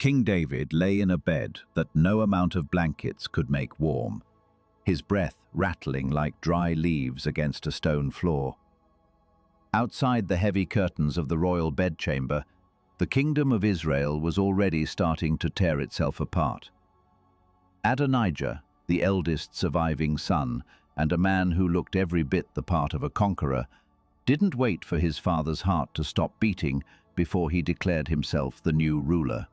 King David lay in a bed that no amount of blankets could make warm, his breath rattling like dry leaves against a stone floor. Outside the heavy curtains of the royal bedchamber, the kingdom of Israel was already starting to tear itself apart. Adonijah, the eldest surviving son, and a man who looked every bit the part of a conqueror, didn't wait for his father's heart to stop beating before he declared himself the new ruler.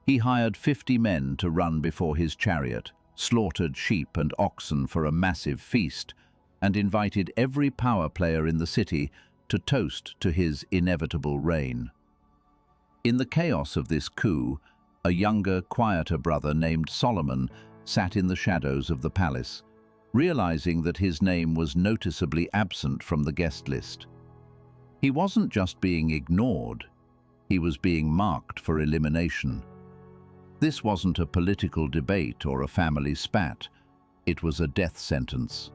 He hired 50 men to run before his chariot, slaughtered sheep and oxen for a massive feast, and invited every power player in the city to toast to his inevitable reign. In the chaos of this coup, a younger, quieter brother named Solomon sat in the shadows of the palace, realizing that his name was noticeably absent from the guest list. He wasn't just being ignored, he was being marked for elimination. This wasn't a political debate or a family spat, it was a death sentence.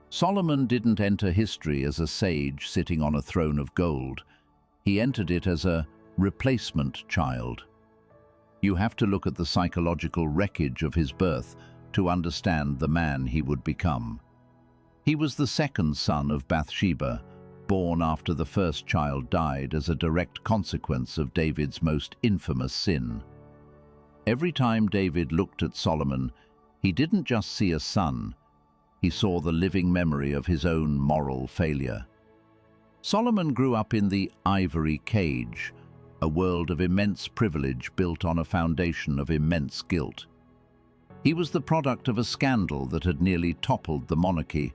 Solomon didn't enter history as a sage sitting on a throne of gold. He entered it as a replacement child. You have to look at the psychological wreckage of his birth to understand the man he would become. He was the second son of Bathsheba, born after the first child died as a direct consequence of David's most infamous sin. Every time David looked at Solomon, he didn't just see a son, he saw the living memory of his own moral failure. Solomon grew up in the ivory cage, a world of immense privilege built on a foundation of immense guilt. He was the product of a scandal that had nearly toppled the monarchy,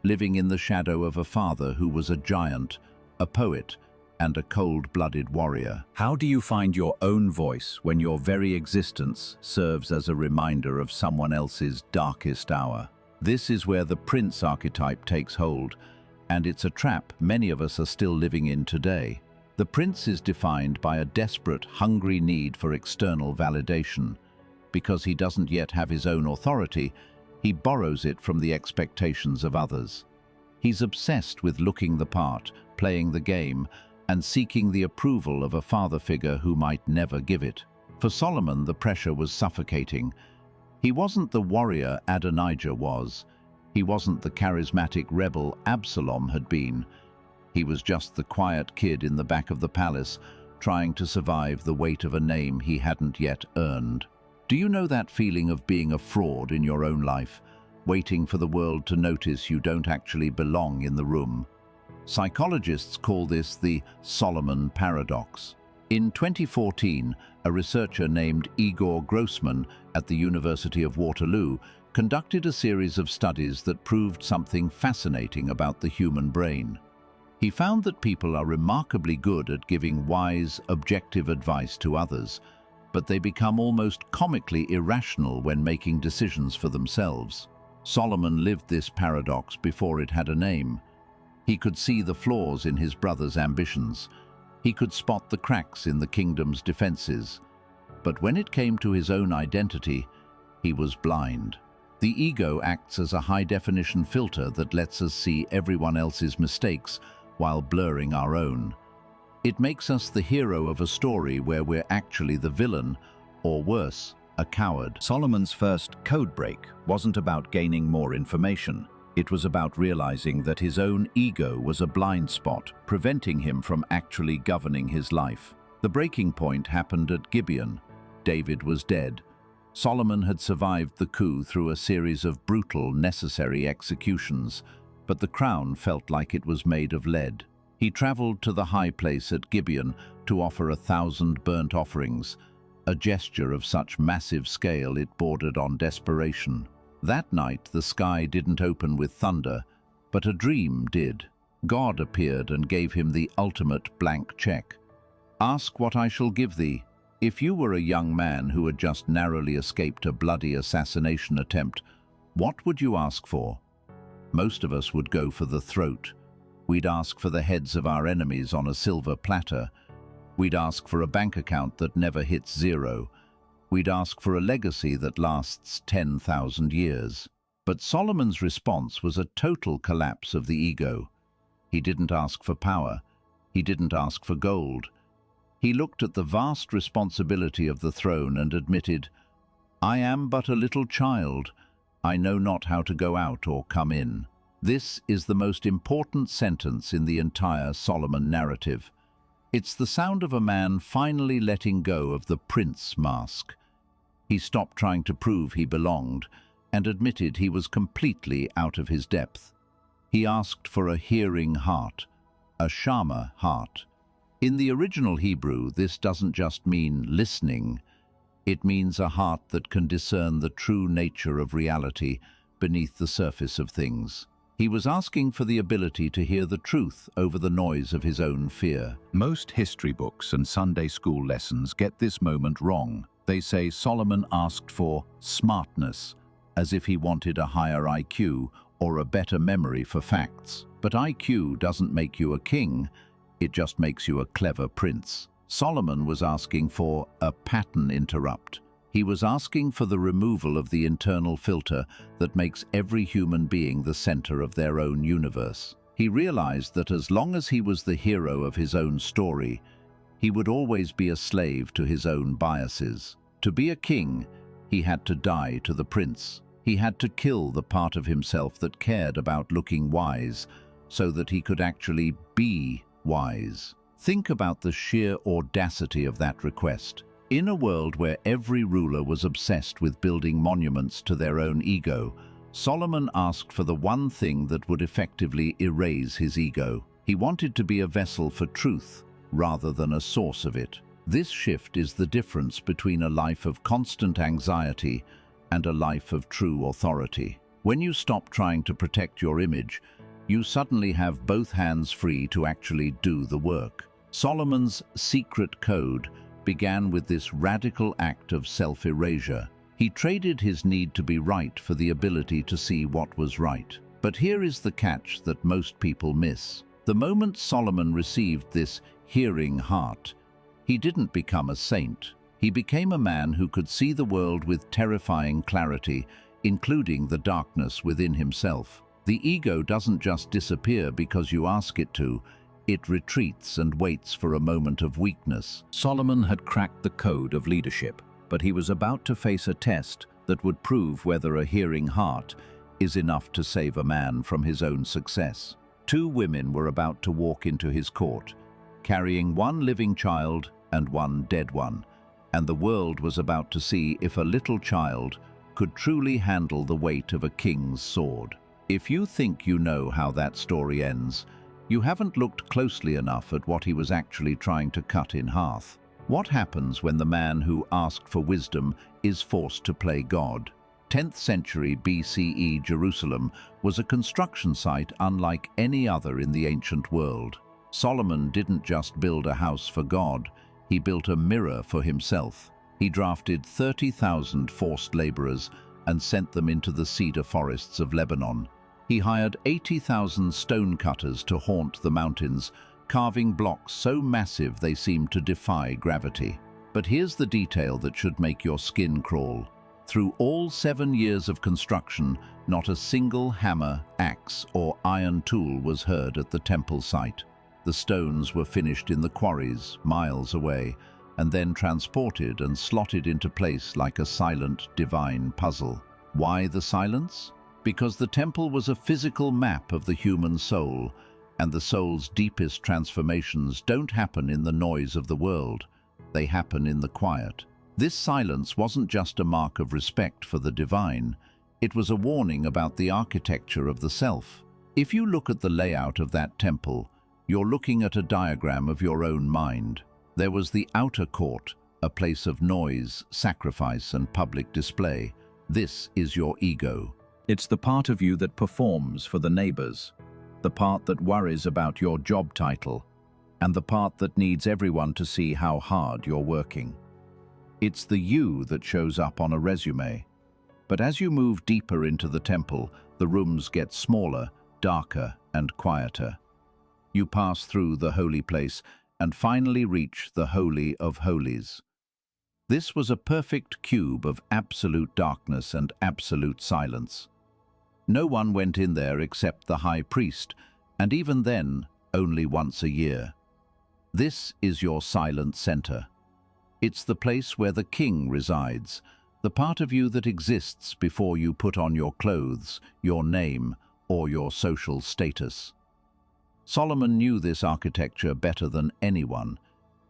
living in the shadow of a father who was a giant, a poet, and a cold-blooded warrior. How do you find your own voice when your very existence serves as a reminder of someone else's darkest hour? This is where the prince archetype takes hold, and it's a trap many of us are still living in today. The prince is defined by a desperate, hungry need for external validation. Because he doesn't yet have his own authority, he borrows it from the expectations of others. He's obsessed with looking the part, playing the game, and seeking the approval of a father figure who might never give it. For Solomon, the pressure was suffocating. He wasn't the warrior Adonijah was. He wasn't the charismatic rebel Absalom had been. He was just the quiet kid in the back of the palace, trying to survive the weight of a name he hadn't yet earned. Do you know that feeling of being a fraud in your own life, waiting for the world to notice you don't actually belong in the room? Psychologists call this the Solomon paradox. In 2014, a researcher named Igor Grossman at the University of Waterloo conducted a series of studies that proved something fascinating about the human brain. He found that people are remarkably good at giving wise, objective advice to others, but they become almost comically irrational when making decisions for themselves. Solomon lived this paradox before it had a name. He could see the flaws in his brother's ambitions. He could spot the cracks in the kingdom's defenses. But when it came to his own identity, he was blind. The ego acts as a high-definition filter that lets us see everyone else's mistakes while blurring our own. It makes us the hero of a story where we're actually the villain, or worse, a coward. Solomon's first code break wasn't about gaining more information. It was about realizing that his own ego was a blind spot, preventing him from actually governing his life. The breaking point happened at Gibeon. David was dead. Solomon had survived the coup through a series of brutal, necessary executions, but the crown felt like it was made of lead. He traveled to the high place at Gibeon to offer 1,000 burnt offerings, a gesture of such massive scale it bordered on desperation. That night, the sky didn't open with thunder, but a dream did. God appeared and gave him the ultimate blank check. "Ask what I shall give thee." If you were a young man who had just narrowly escaped a bloody assassination attempt, what would you ask for? Most of us would go for the throat. We'd ask for the heads of our enemies on a silver platter. We'd ask for a bank account that never hits zero. We'd ask for a legacy that lasts 10,000 years. But Solomon's response was a total collapse of the ego. He didn't ask for power. He didn't ask for gold. He looked at the vast responsibility of the throne and admitted, "I am but a little child. I know not how to go out or come in." This is the most important sentence in the entire Solomon narrative. It's the sound of a man finally letting go of the prince mask. He stopped trying to prove he belonged and admitted he was completely out of his depth. He asked for a hearing heart, a shama heart. In the original Hebrew, this doesn't just mean listening. It means a heart that can discern the true nature of reality beneath the surface of things. He was asking for the ability to hear the truth over the noise of his own fear. Most history books and Sunday school lessons get this moment wrong. They say Solomon asked for smartness, as if he wanted a higher IQ or a better memory for facts. But IQ doesn't make you a king, it just makes you a clever prince. Solomon was asking for a pattern interrupt. He was asking for the removal of the internal filter that makes every human being the center of their own universe. He realized that as long as he was the hero of his own story, he would always be a slave to his own biases. To be a king, he had to die to the prince. He had to kill the part of himself that cared about looking wise, so that he could actually be wise. Think about the sheer audacity of that request. In a world where every ruler was obsessed with building monuments to their own ego, Solomon asked for the one thing that would effectively erase his ego. He wanted to be a vessel for truth, rather than a source of it. This shift is the difference between a life of constant anxiety and a life of true authority. When you stop trying to protect your image, you suddenly have both hands free to actually do the work. Solomon's secret code began with this radical act of self-erasure. He traded his need to be right for the ability to see what was right. But here is the catch that most people miss. The moment Solomon received this hearing heart, he didn't become a saint. He became a man who could see the world with terrifying clarity, including the darkness within himself. The ego doesn't just disappear because you ask it to. It retreats and waits for a moment of weakness. Solomon had cracked the code of leadership, but he was about to face a test that would prove whether a hearing heart is enough to save a man from his own success. Two women were about to walk into his court, carrying one living child and one dead one, and the world was about to see if a little child could truly handle the weight of a king's sword. If you think you know how that story ends, you haven't looked closely enough at what he was actually trying to cut in half. What happens when the man who asked for wisdom is forced to play God? 10th century BCE Jerusalem was a construction site unlike any other in the ancient world. Solomon didn't just build a house for God, he built a mirror for himself. He drafted 30,000 forced laborers and sent them into the cedar forests of Lebanon. He hired 80,000 stonecutters to haunt the mountains, carving blocks so massive they seemed to defy gravity. But here's the detail that should make your skin crawl. Through all 7 years of construction, not a single hammer, axe, or iron tool was heard at the temple site. The stones were finished in the quarries, miles away, and then transported and slotted into place like a silent, divine puzzle. Why the silence? Because the temple was a physical map of the human soul, and the soul's deepest transformations don't happen in the noise of the world. They happen in the quiet. This silence wasn't just a mark of respect for the divine, it was a warning about the architecture of the self. If you look at the layout of that temple, you're looking at a diagram of your own mind. There was the outer court, a place of noise, sacrifice, and public display. This is your ego. It's the part of you that performs for the neighbors, the part that worries about your job title, and the part that needs everyone to see how hard you're working. It's the you that shows up on a resume. But as you move deeper into the temple, the rooms get smaller, darker, and quieter. You pass through the holy place and finally reach the Holy of Holies. This was a perfect cube of absolute darkness and absolute silence. No one went in there except the high priest, and even then, only once a year. This is your silent center. It's the place where the king resides, the part of you that exists before you put on your clothes, your name, or your social status. Solomon knew this architecture better than anyone,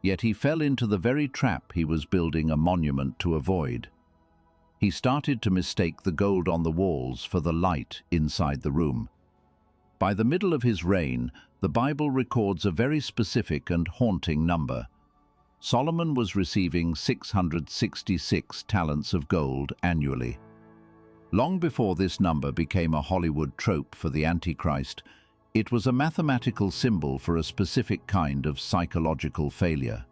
yet he fell into the very trap he was building a monument to avoid. He started to mistake the gold on the walls for the light inside the room. By the middle of his reign, the Bible records a very specific and haunting number. Solomon was receiving 666 talents of gold annually. Long before this number became a Hollywood trope for the Antichrist, it was a mathematical symbol for a specific kind of psychological failure.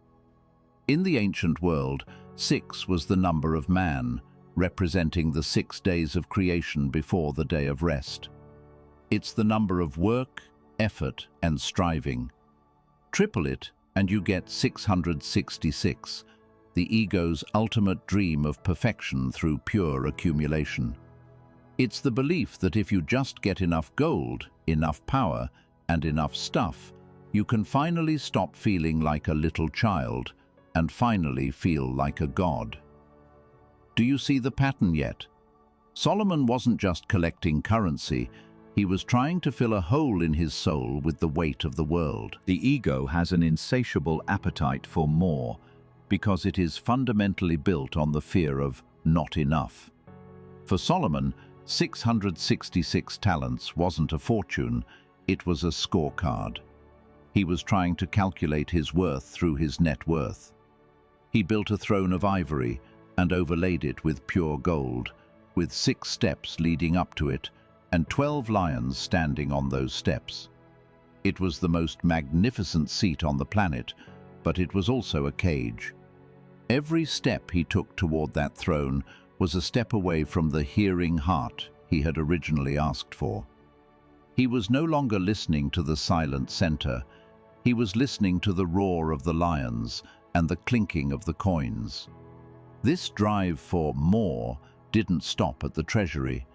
In the ancient world, 6 was the number of man, representing the 6 days of creation before the day of rest. It's the number of work, effort, and striving. Triple it, and you get 666, the ego's ultimate dream of perfection through pure accumulation. It's the belief that if you just get enough gold, enough power, and enough stuff, you can finally stop feeling like a little child and finally feel like a god. Do you see the pattern yet? Solomon wasn't just collecting currency, he was trying to fill a hole in his soul with the weight of the world. The ego has an insatiable appetite for more because it is fundamentally built on the fear of not enough. For Solomon, 666 talents wasn't a fortune, it was a scorecard. He was trying to calculate his worth through his net worth. He built a throne of ivory and overlaid it with pure gold, with 6 steps leading up to it, and 12 lions standing on those steps. It was the most magnificent seat on the planet, but it was also a cage. Every step he took toward that throne was a step away from the hearing heart he had originally asked for. He was no longer listening to the silent center. He was listening to the roar of the lions and the clinking of the coins. This drive for more didn't stop at the treasury.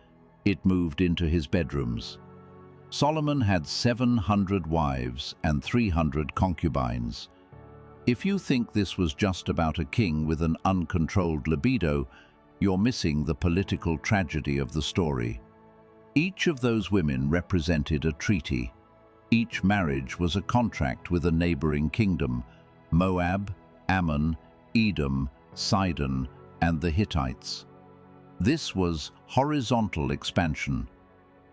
It moved into his bedrooms. Solomon had 700 wives and 300 concubines. If you think this was just about a king with an uncontrolled libido, you're missing the political tragedy of the story. Each of those women represented a treaty. Each marriage was a contract with a neighboring kingdom: Moab, Ammon, Edom, Sidon, and the Hittites. This was horizontal expansion.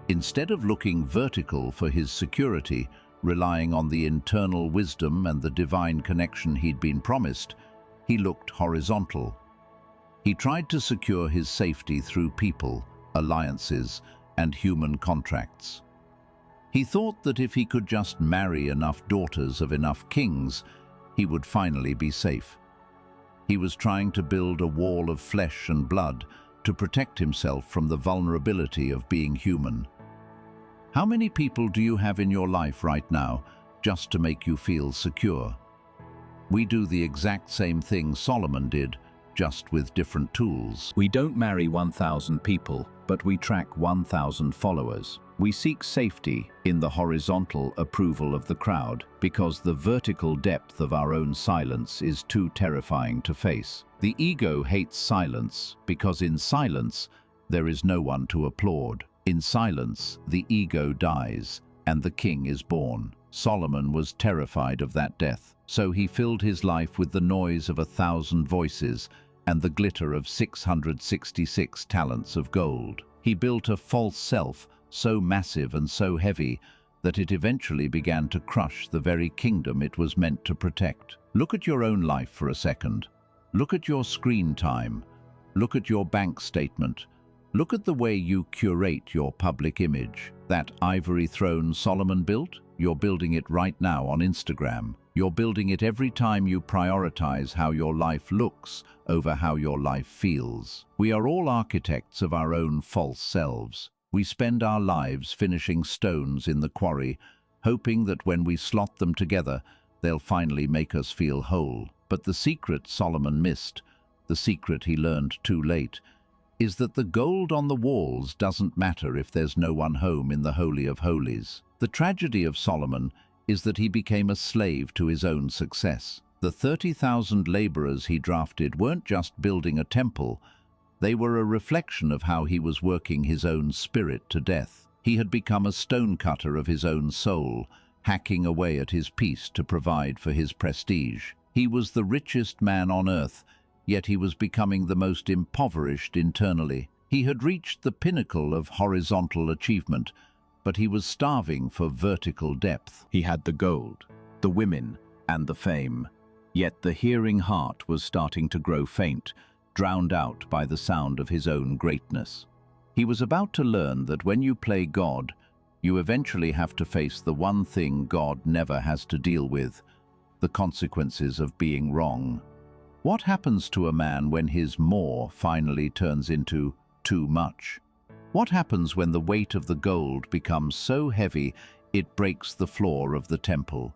Instead of looking vertical for his security, relying on the internal wisdom and the divine connection he'd been promised, he looked horizontal. He tried to secure his safety through people, alliances, and human contracts. He thought that if he could just marry enough daughters of enough kings, he would finally be safe. He was trying to build a wall of flesh and blood to protect himself from the vulnerability of being human. How many people do you have in your life right now just to make you feel secure? We do the exact same thing Solomon did, just with different tools. We don't marry 1,000 people, but we track 1,000 followers. We seek safety in the horizontal approval of the crowd because the vertical depth of our own silence is too terrifying to face. The ego hates silence because in silence there is no one to applaud. In silence, the ego dies and the king is born. Solomon was terrified of that death, so he filled his life with the noise of 1,000 voices and the glitter of 666 talents of gold. He built a false self so massive and so heavy that it eventually began to crush the very kingdom it was meant to protect. Look at your own life for a second. Look at your screen time. Look at your bank statement. Look at the way you curate your public image. That ivory throne Solomon built, you're building it right now on Instagram. You're building it every time you prioritize how your life looks over how your life feels. We are all architects of our own false selves. We spend our lives finishing stones in the quarry, hoping that when we slot them together, they'll finally make us feel whole. But the secret Solomon missed, the secret he learned too late, is that the gold on the walls doesn't matter if there's no one home in the Holy of Holies. The tragedy of Solomon is that he became a slave to his own success. The 30,000 laborers he drafted weren't just building a temple, they were a reflection of how he was working his own spirit to death. He had become a stonecutter of his own soul, hacking away at his peace to provide for his prestige. He was the richest man on earth, yet he was becoming the most impoverished internally. He had reached the pinnacle of horizontal achievement, but he was starving for vertical depth. He had the gold, the women, and the fame, yet the hearing heart was starting to grow faint, drowned out by the sound of his own greatness. He was about to learn that when you play God, you eventually have to face the one thing God never has to deal with, the consequences of being wrong. What happens to a man when his more finally turns into too much? What happens when the weight of the gold becomes so heavy it breaks the floor of the temple?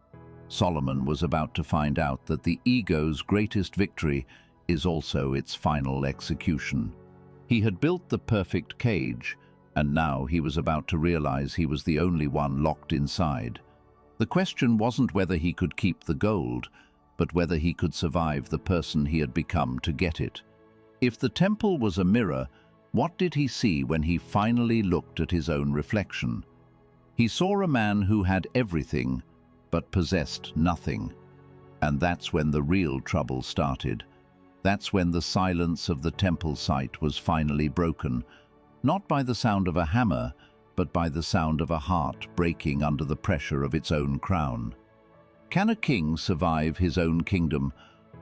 Solomon was about to find out that the ego's greatest victory is also its final execution. He had built the perfect cage, and now he was about to realize he was the only one locked inside. The question wasn't whether he could keep the gold, but whether he could survive the person he had become to get it. If the temple was a mirror, what did he see when he finally looked at his own reflection? He saw a man who had everything, but possessed nothing. And that's when the real trouble started. That's when the silence of the temple site was finally broken, not by the sound of a hammer, but by the sound of a heart breaking under the pressure of its own crown. Can a king survive his own kingdom,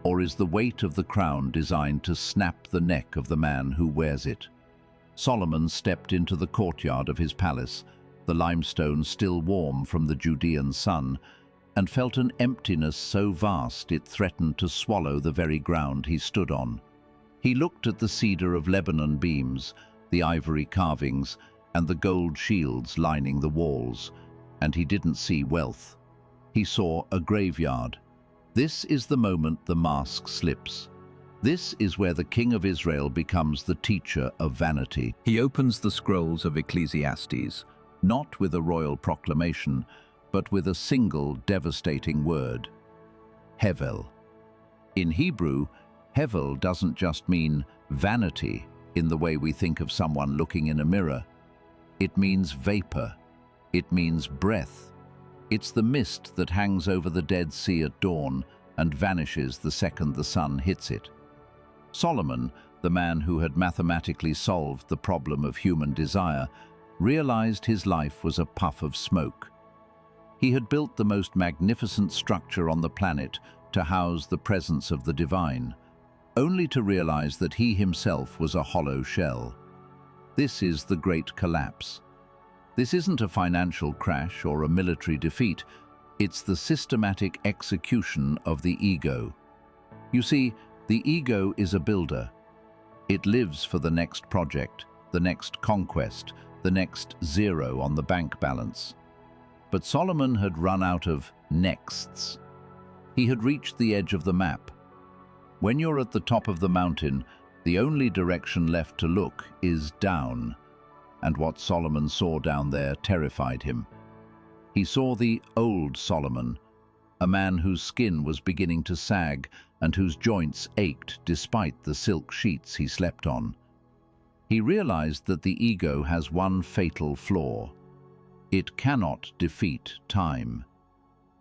or is the weight of the crown designed to snap the neck of the man who wears it? Solomon stepped into the courtyard of his palace, the limestone still warm from the Judean sun, and felt an emptiness so vast it threatened to swallow the very ground he stood on. He looked at the cedar of Lebanon beams, the ivory carvings, and the gold shields lining the walls, and he didn't see wealth. He saw a graveyard. This is the moment the mask slips. This is where the king of Israel becomes the teacher of vanity. He opens the scrolls of Ecclesiastes, not with a royal proclamation, but with a single devastating word: Hevel. In Hebrew, Hevel doesn't just mean vanity in the way we think of someone looking in a mirror. It means vapor. It means breath. It's the mist that hangs over the Dead Sea at dawn and vanishes the second the sun hits it. Solomon, the man who had mathematically solved the problem of human desire, realized his life was a puff of smoke. He had built the most magnificent structure on the planet to house the presence of the divine, only to realize that he himself was a hollow shell. This is the great collapse. This isn't a financial crash or a military defeat, it's the systematic execution of the ego. You see, the ego is a builder. It lives for the next project, the next conquest, the next zero on the bank balance. But Solomon had run out of nexts. He had reached the edge of the map. When you're at the top of the mountain, the only direction left to look is down. And what Solomon saw down there terrified him. He saw the old Solomon, a man whose skin was beginning to sag and whose joints ached despite the silk sheets he slept on. He realized that the ego has one fatal flaw. It cannot defeat time.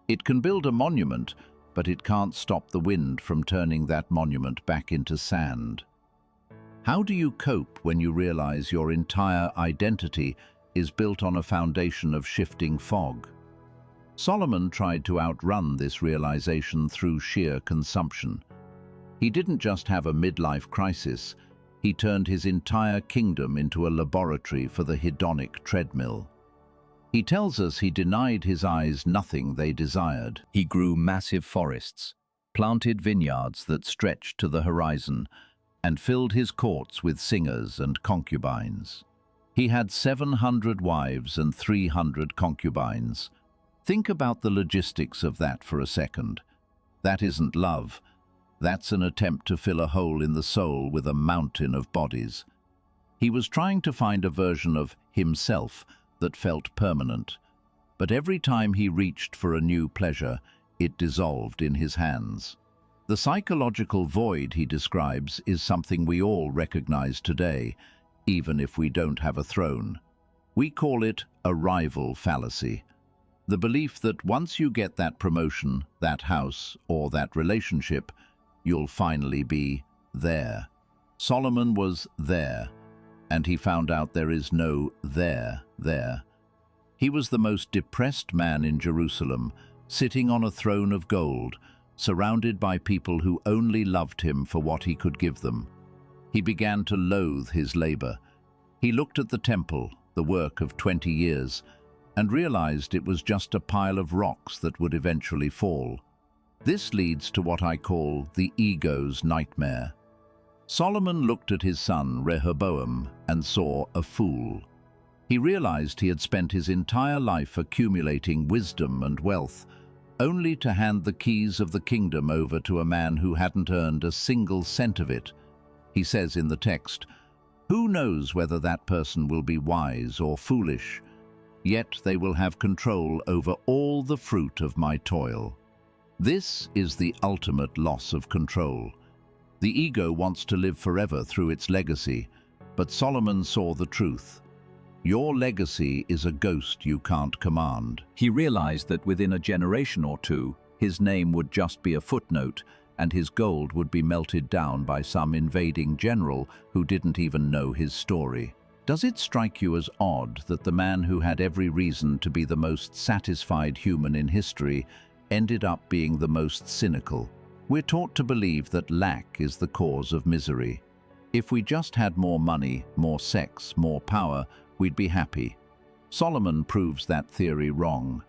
It can build a monument, but it can't stop the wind from turning that monument back into sand. How do you cope when you realize your entire identity is built on a foundation of shifting fog? Solomon tried to outrun this realization through sheer consumption. He didn't just have a midlife crisis, he turned his entire kingdom into a laboratory for the hedonic treadmill. He tells us he denied his eyes nothing they desired. He grew massive forests, planted vineyards that stretched to the horizon, and filled his courts with singers and concubines. He had 700 wives and 300 concubines. Think about the logistics of that for a second. That isn't love. That's an attempt to fill a hole in the soul with a mountain of bodies. He was trying to find a version of himself that felt permanent. but every time he reached for a new pleasure, it dissolved in his hands. The psychological void he describes is something we all recognize today, even if we don't have a throne. We call it a rival fallacy. The belief that once you get that promotion, that house, or that relationship, you'll finally be there. Solomon was there, and he found out there is no there. He was the most depressed man in Jerusalem, sitting on a throne of gold, surrounded by people who only loved him for what he could give them. He began to loathe his labor. He looked at the temple, the work of 20 years, and realized it was just a pile of rocks that would eventually fall. This leads to what I call the ego's nightmare. Solomon looked at his son Rehoboam and saw a fool. He realized he had spent his entire life accumulating wisdom and wealth, only to hand the keys of the kingdom over to a man who hadn't earned a single cent of it. He says in the text, "Who knows whether that person will be wise or foolish? Yet they will have control over all the fruit of my toil." This is the ultimate loss of control. The ego wants to live forever through its legacy, but Solomon saw the truth. Your legacy is a ghost you can't command. He realized that within a generation or two, his name would just be a footnote, and his gold would be melted down by some invading general who didn't even know his story. Does it strike you as odd that the man who had every reason to be the most satisfied human in history ended up being the most cynical? We're taught to believe that lack is the cause of misery. If we just had more money, more sex, more power, we'd be happy. Solomon proves that theory wrong.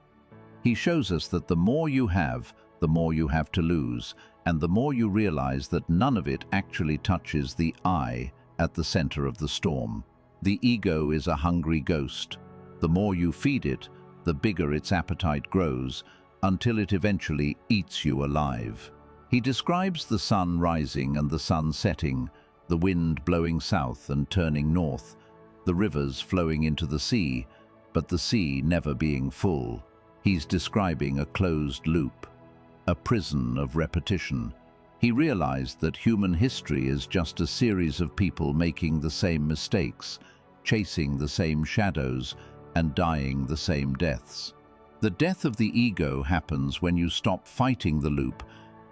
He shows us that the more you have, the more you have to lose, and the more you realize that none of it actually touches the I at the center of the storm. The ego is a hungry ghost. The more you feed it, the bigger its appetite grows, until it eventually eats you alive. He describes the sun rising and the sun setting, the wind blowing south and turning north, the rivers flowing into the sea, but the sea never being full. He's describing a closed loop, a prison of repetition. He realized that human history is just a series of people making the same mistakes, chasing the same shadows, and dying the same deaths. The death of the ego happens when you stop fighting the loop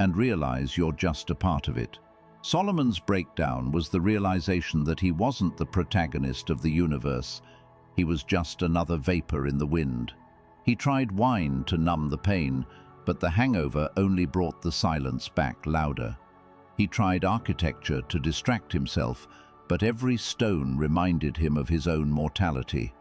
and realize you're just a part of it. Solomon's breakdown was the realization that he wasn't the protagonist of the universe. He was just another vapor in the wind. He tried wine to numb the pain, but the hangover only brought the silence back louder. He tried architecture to distract himself, but every stone reminded him of his own mortality.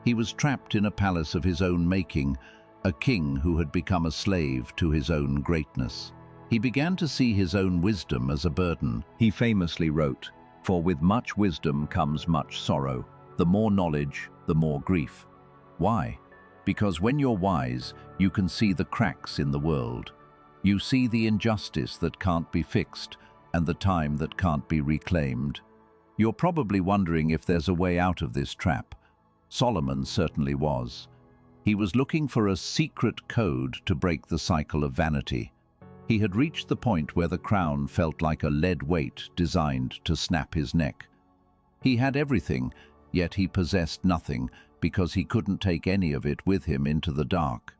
He was trapped in a palace of his own making, a king who had become a slave to his own greatness. He began to see his own wisdom as a burden. He famously wrote, "For with much wisdom comes much sorrow. The more knowledge, the more grief." Why? Because when you're wise, you can see the cracks in the world. You see the injustice that can't be fixed and the time that can't be reclaimed. You're probably wondering if there's a way out of this trap. Solomon certainly was. He was looking for a secret code to break the cycle of vanity. He had reached the point where the crown felt like a lead weight designed to snap his neck. He had everything, yet he possessed nothing because he couldn't take any of it with him into the dark.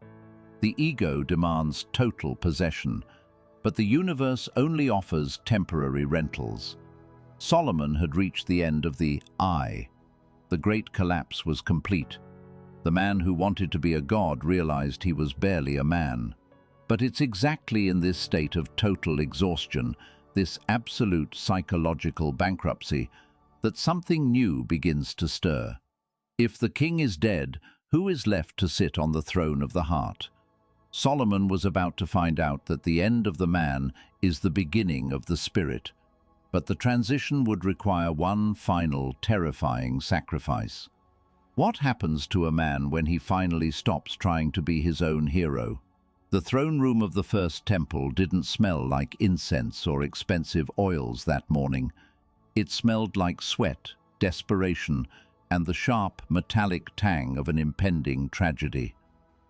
The ego demands total possession, but the universe only offers temporary rentals. Solomon had reached the end of the I. The great collapse was complete. The man who wanted to be a god realized he was barely a man. But it's exactly in this state of total exhaustion, this absolute psychological bankruptcy, that something new begins to stir. If the king is dead, who is left to sit on the throne of the heart? Solomon was about to find out that the end of the man is the beginning of the spirit. But the transition would require one final, terrifying sacrifice. What happens to a man when he finally stops trying to be his own hero? The throne room of the first temple didn't smell like incense or expensive oils that morning. It smelled like sweat, desperation, and the sharp, metallic tang of an impending tragedy.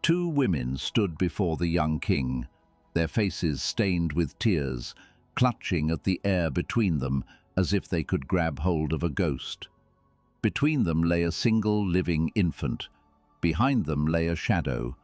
Two women stood before the young king, their faces stained with tears, clutching at the air between them as if they could grab hold of a ghost. Between them lay a single living infant. Behind them lay a shadow,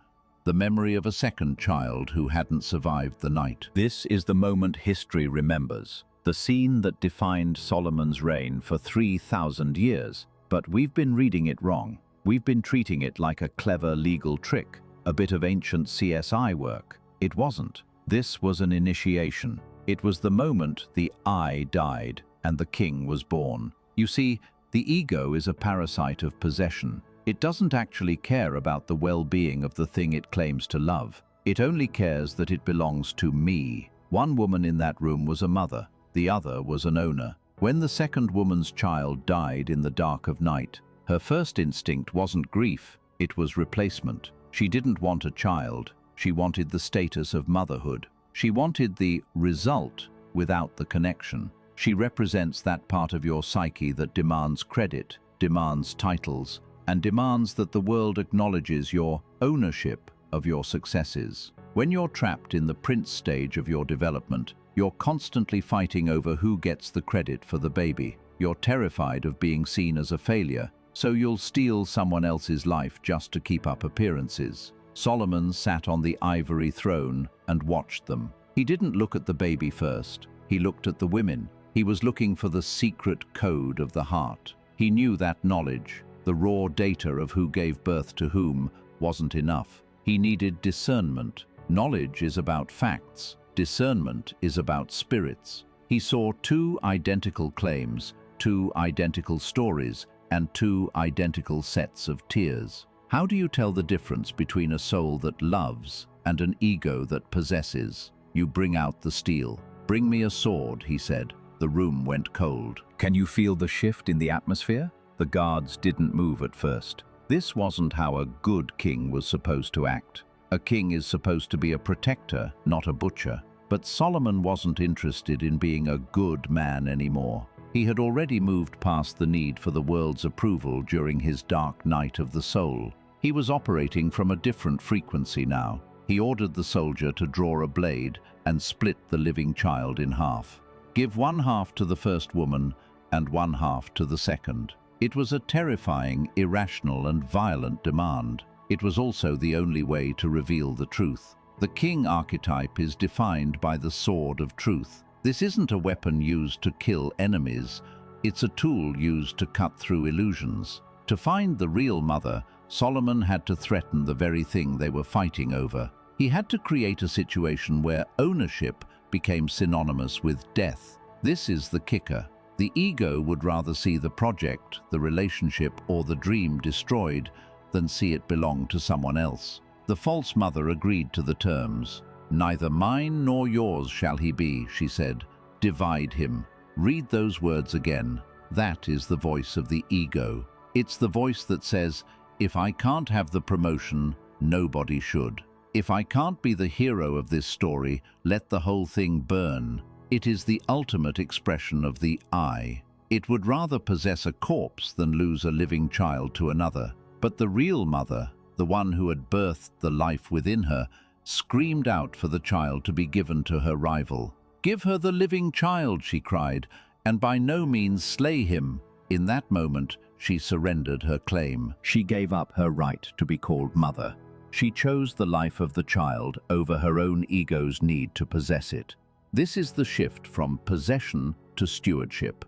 the memory of a second child who hadn't survived the night. This is the moment history remembers, the scene that defined Solomon's reign for 3,000 years. But we've been reading it wrong. We've been treating it like a clever legal trick, a bit of ancient CSI work. It wasn't. This was an initiation. It was the moment the I died and the king was born. You see, the ego is a parasite of possession. It doesn't actually care about the well-being of the thing it claims to love. It only cares that it belongs to me. One woman in that room was a mother. The other was an owner. When the second woman's child died in the dark of night, her first instinct wasn't grief, it was replacement. She didn't want a child. She wanted the status of motherhood. She wanted the result without the connection. She represents that part of your psyche that demands credit, demands titles, and demands that the world acknowledges your ownership of your successes. When you're trapped in the prince stage of your development, you're constantly fighting over who gets the credit for the baby. You're terrified of being seen as a failure, so you'll steal someone else's life just to keep up appearances. Solomon sat on the ivory throne and watched them. He didn't look at the baby first. He looked at the women. He was looking for the secret code of the heart. He knew that knowledge, the raw data of who gave birth to whom, wasn't enough. He needed discernment. Knowledge is about facts. Discernment is about spirits. He saw two identical claims, two identical stories, and two identical sets of tears. How do you tell the difference between a soul that loves and an ego that possesses? You bring out the steel. "Bring me a sword," he said. The room went cold. Can you feel the shift in the atmosphere? The guards didn't move at first. This wasn't how a good king was supposed to act. A king is supposed to be a protector, not a butcher. But Solomon wasn't interested in being a good man anymore. He had already moved past the need for the world's approval during his dark night of the soul. He was operating from a different frequency now. He ordered the soldier to draw a blade and split the living child in half. Give one half to the first woman and one half to the second. It was a terrifying, irrational, and violent demand. It was also the only way to reveal the truth. The king archetype is defined by the sword of truth. This isn't a weapon used to kill enemies. It's a tool used to cut through illusions. To find the real mother, Solomon had to threaten the very thing they were fighting over. He had to create a situation where ownership became synonymous with death. This is the kicker. The ego would rather see the project, the relationship, or the dream destroyed than see it belong to someone else. The false mother agreed to the terms. "Neither mine nor yours shall he be," she said. "Divide him." Read those words again. That is the voice of the ego. It's the voice that says, if I can't have the promotion, nobody should. If I can't be the hero of this story, let the whole thing burn. It is the ultimate expression of the I. It would rather possess a corpse than lose a living child to another. But the real mother, the one who had birthed the life within her, screamed out for the child to be given to her rival. "Give her the living child," she cried, "and by no means slay him." In that moment, she surrendered her claim. She gave up her right to be called mother. She chose the life of the child over her own ego's need to possess it. This is the shift from possession to stewardship.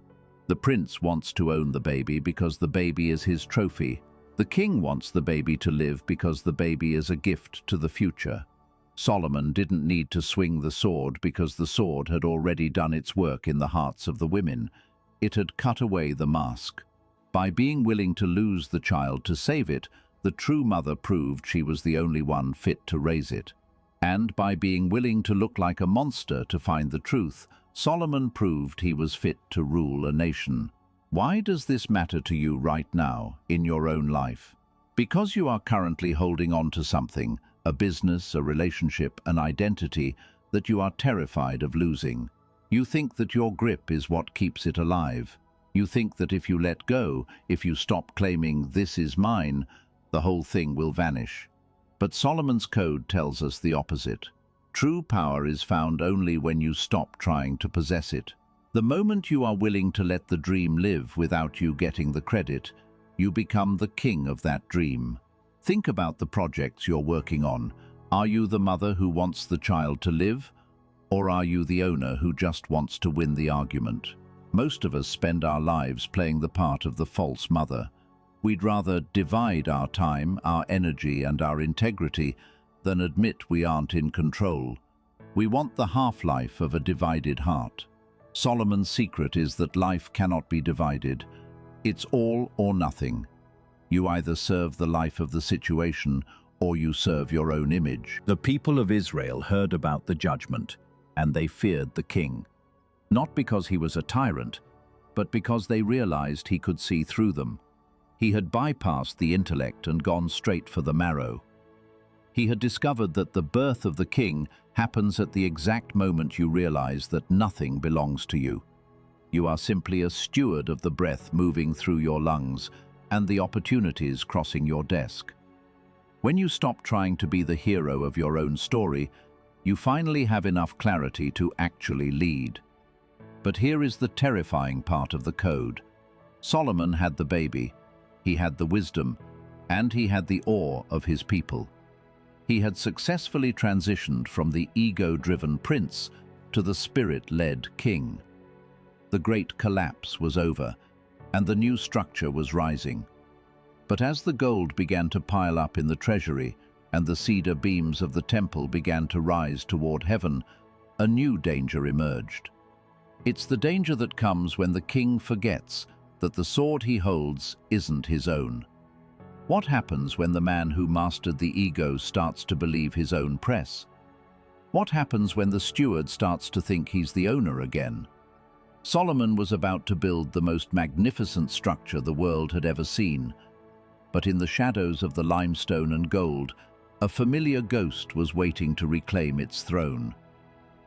The prince wants to own the baby because the baby is his trophy. The king wants the baby to live because the baby is a gift to the future. Solomon didn't need to swing the sword because the sword had already done its work in the hearts of the women. It had cut away the mask. By being willing to lose the child to save it, the true mother proved she was the only one fit to raise it. And by being willing to look like a monster to find the truth, Solomon proved he was fit to rule a nation. Why does this matter to you right now, in your own life? Because you are currently holding on to something, a business, a relationship, an identity, that you are terrified of losing. You think that your grip is what keeps it alive. You think that if you let go, if you stop claiming "this is mine," the whole thing will vanish. But Solomon's Code tells us the opposite. True power is found only when you stop trying to possess it. The moment you are willing to let the dream live without you getting the credit, you become the king of that dream. Think about the projects you're working on. Are you the mother who wants the child to live? Or are you the owner who just wants to win the argument? Most of us spend our lives playing the part of the false mother. We'd rather divide our time, our energy, and our integrity than admit we aren't in control. We want the half-life of a divided heart. Solomon's secret is that life cannot be divided. It's all or nothing. You either serve the life of the situation or you serve your own image. The people of Israel heard about the judgment, and they feared the king. Not because he was a tyrant, but because they realized he could see through them. He had bypassed the intellect and gone straight for the marrow. He had discovered that the birth of the king happens at the exact moment you realize that nothing belongs to you. You are simply a steward of the breath moving through your lungs and the opportunities crossing your desk. When you stop trying to be the hero of your own story, you finally have enough clarity to actually lead. But here is the terrifying part of the code. Solomon had the baby, he had the wisdom, and he had the awe of his people. He had successfully transitioned from the ego-driven prince to the spirit-led king. The great collapse was over, and the new structure was rising. But as the gold began to pile up in the treasury and the cedar beams of the temple began to rise toward heaven, a new danger emerged. It's the danger that comes when the king forgets that the sword he holds isn't his own. What happens when the man who mastered the ego starts to believe his own press? What happens when the steward starts to think he's the owner again? Solomon was about to build the most magnificent structure the world had ever seen, but in the shadows of the limestone and gold, a familiar ghost was waiting to reclaim its throne.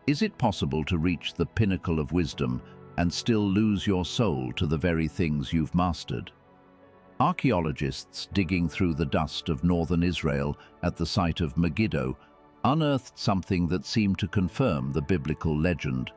Is it possible to reach the pinnacle of wisdom and still lose your soul to the very things you've mastered? Archaeologists digging through the dust of northern Israel at the site of Megiddo unearthed something that seemed to confirm the biblical legend.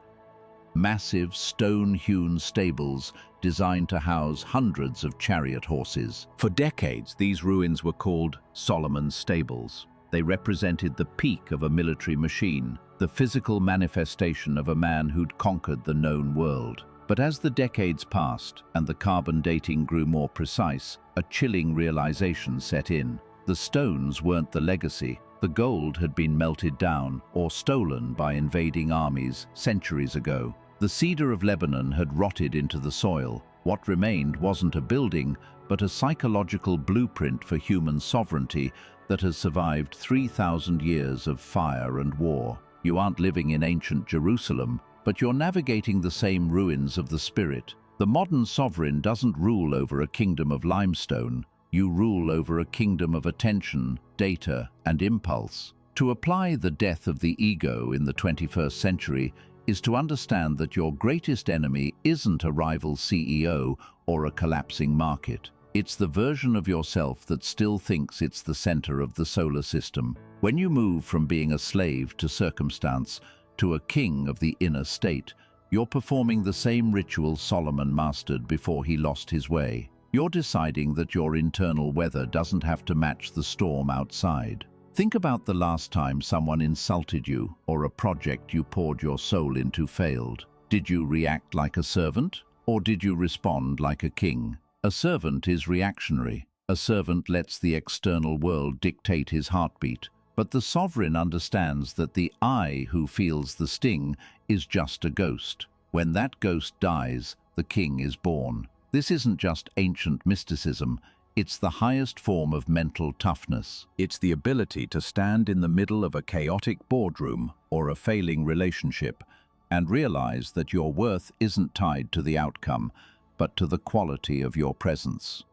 Massive stone-hewn stables designed to house hundreds of chariot horses. For decades, these ruins were called Solomon's Stables. They represented the peak of a military machine, the physical manifestation of a man who'd conquered the known world. But as the decades passed and the carbon dating grew more precise, a chilling realization set in. The stones weren't the legacy. The gold had been melted down or stolen by invading armies centuries ago. The cedar of Lebanon had rotted into the soil. What remained wasn't a building, but a psychological blueprint for human sovereignty that has survived 3,000 years of fire and war. You aren't living in ancient Jerusalem, but you're navigating the same ruins of the spirit. The modern sovereign doesn't rule over a kingdom of limestone. You rule over a kingdom of attention, data, and impulse. To apply the death of the ego in the 21st century is to understand that your greatest enemy isn't a rival CEO or a collapsing market. It's the version of yourself that still thinks it's the center of the solar system. When you move from being a slave to circumstance to a king of the inner state, you're performing the same ritual Solomon mastered before he lost his way. You're deciding that your internal weather doesn't have to match the storm outside. Think about the last time someone insulted you or a project you poured your soul into failed. Did you react like a servant, or did you respond like a king? A servant is reactionary. A servant lets the external world dictate his heartbeat. But the sovereign understands that the I who feels the sting is just a ghost. When that ghost dies, the king is born. This isn't just ancient mysticism, it's the highest form of mental toughness. It's the ability to stand in the middle of a chaotic boardroom or a failing relationship and realize that your worth isn't tied to the outcome, but to the quality of your presence.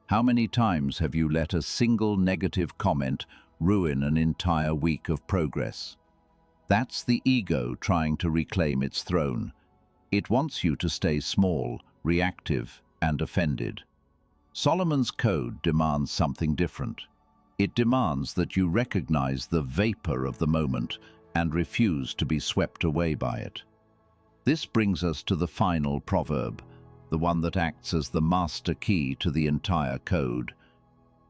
How many times have you let a single negative comment ruin an entire week of progress? That's the ego trying to reclaim its throne. It wants you to stay small, reactive, and offended. Solomon's Code demands something different. It demands that you recognize the vapor of the moment and refuse to be swept away by it. This brings us to the final proverb, the one that acts as the master key to the entire code.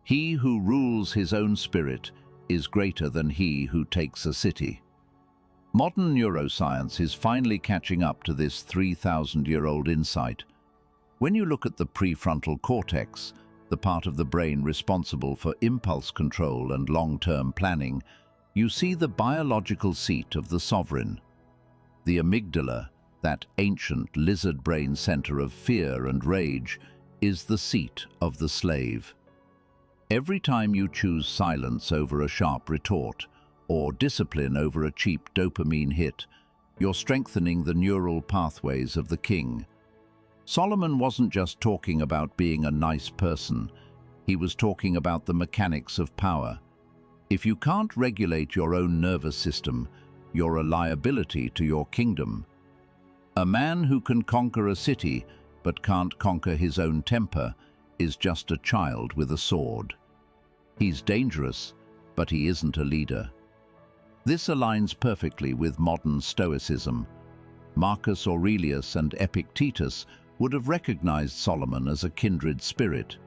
He who rules his own spirit is greater than he who takes a city. Modern neuroscience is finally catching up to this 3,000-year-old insight. When you look at the prefrontal cortex, the part of the brain responsible for impulse control and long-term planning, you see the biological seat of the sovereign. The amygdala, that ancient lizard brain center of fear and rage, is the seat of the slave. Every time you choose silence over a sharp retort, or discipline over a cheap dopamine hit, you're strengthening the neural pathways of the king. Solomon wasn't just talking about being a nice person, he was talking about the mechanics of power. If you can't regulate your own nervous system, you're a liability to your kingdom. A man who can conquer a city but can't conquer his own temper is just a child with a sword. He's dangerous, but he isn't a leader. This aligns perfectly with modern Stoicism. Marcus Aurelius and Epictetus would have recognized Solomon as a kindred spirit.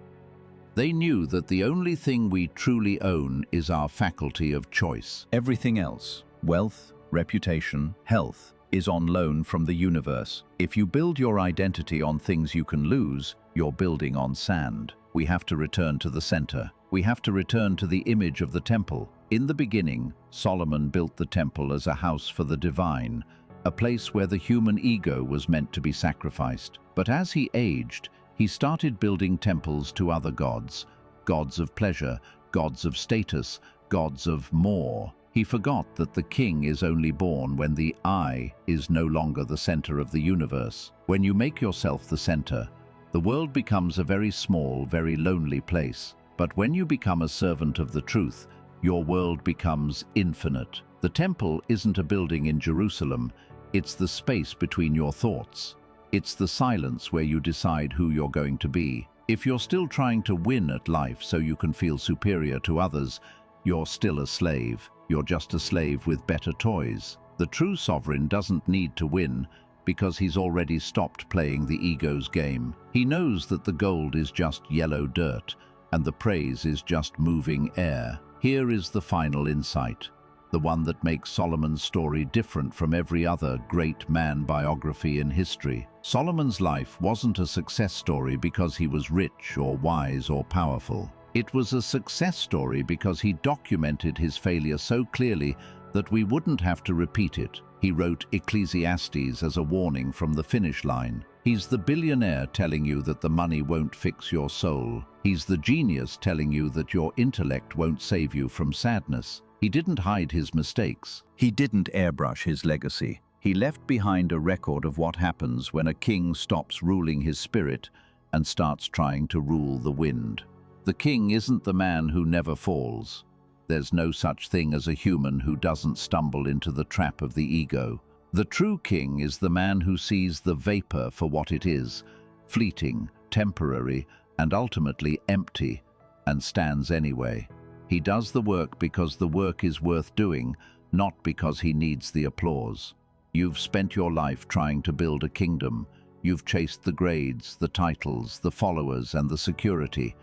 They knew that the only thing we truly own is our faculty of choice. Everything else, wealth, reputation, health, is on loan from the universe. If you build your identity on things you can lose, you're building on sand. We have to return to the center. We have to return to the image of the temple. In the beginning, Solomon built the temple as a house for the divine, a place where the human ego was meant to be sacrificed. But as he aged, he started building temples to other gods, gods of pleasure, gods of status, gods of more. He forgot that the king is only born when the I is no longer the center of the universe. When you make yourself the center, the world becomes a very small, very lonely place. But when you become a servant of the truth, your world becomes infinite. The temple isn't a building in Jerusalem, it's the space between your thoughts. It's the silence where you decide who you're going to be. If you're still trying to win at life so you can feel superior to others, you're still a slave. You're just a slave with better toys. The true sovereign doesn't need to win because he's already stopped playing the ego's game. He knows that the gold is just yellow dirt and the praise is just moving air. Here is the final insight, the one that makes Solomon's story different from every other great man biography in history. Solomon's life wasn't a success story because he was rich or wise or powerful. It was a success story because he documented his failure so clearly that we wouldn't have to repeat it. He wrote Ecclesiastes as a warning from the finish line. He's the billionaire telling you that the money won't fix your soul. He's the genius telling you that your intellect won't save you from sadness. He didn't hide his mistakes. He didn't airbrush his legacy. He left behind a record of what happens when a king stops ruling his spirit and starts trying to rule the wind. The king isn't the man who never falls. There's no such thing as a human who doesn't stumble into the trap of the ego. The true king is the man who sees the vapor for what it is, fleeting, temporary, and ultimately empty, and stands anyway. He does the work because the work is worth doing, not because he needs the applause. You've spent your life trying to build a kingdom. You've chased the grades, the titles, the followers, and the security.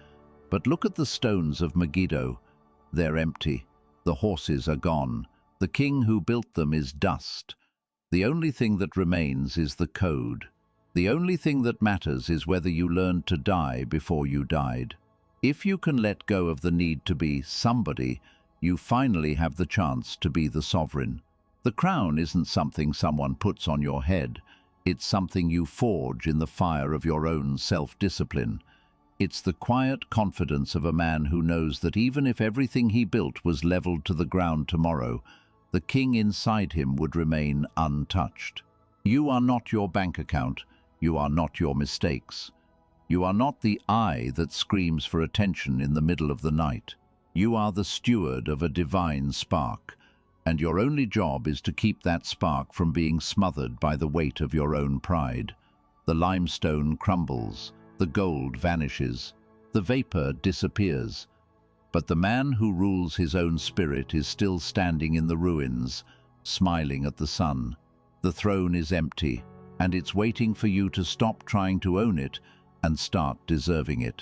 But look at the stones of Megiddo. They're empty. The horses are gone. The king who built them is dust. The only thing that remains is the code. The only thing that matters is whether you learned to die before you died. If you can let go of the need to be somebody, you finally have the chance to be the sovereign. The crown isn't something someone puts on your head. It's something you forge in the fire of your own self-discipline. It's the quiet confidence of a man who knows that even if everything he built was leveled to the ground tomorrow, the king inside him would remain untouched. You are not your bank account. You are not your mistakes. You are not the eye that screams for attention in the middle of the night. You are the steward of a divine spark, and your only job is to keep that spark from being smothered by the weight of your own pride. The limestone crumbles, the gold vanishes, the vapor disappears, But the man who rules his own spirit is still standing in the ruins, smiling at the sun. The throne is empty, and it's waiting for you to stop trying to own it and start deserving it.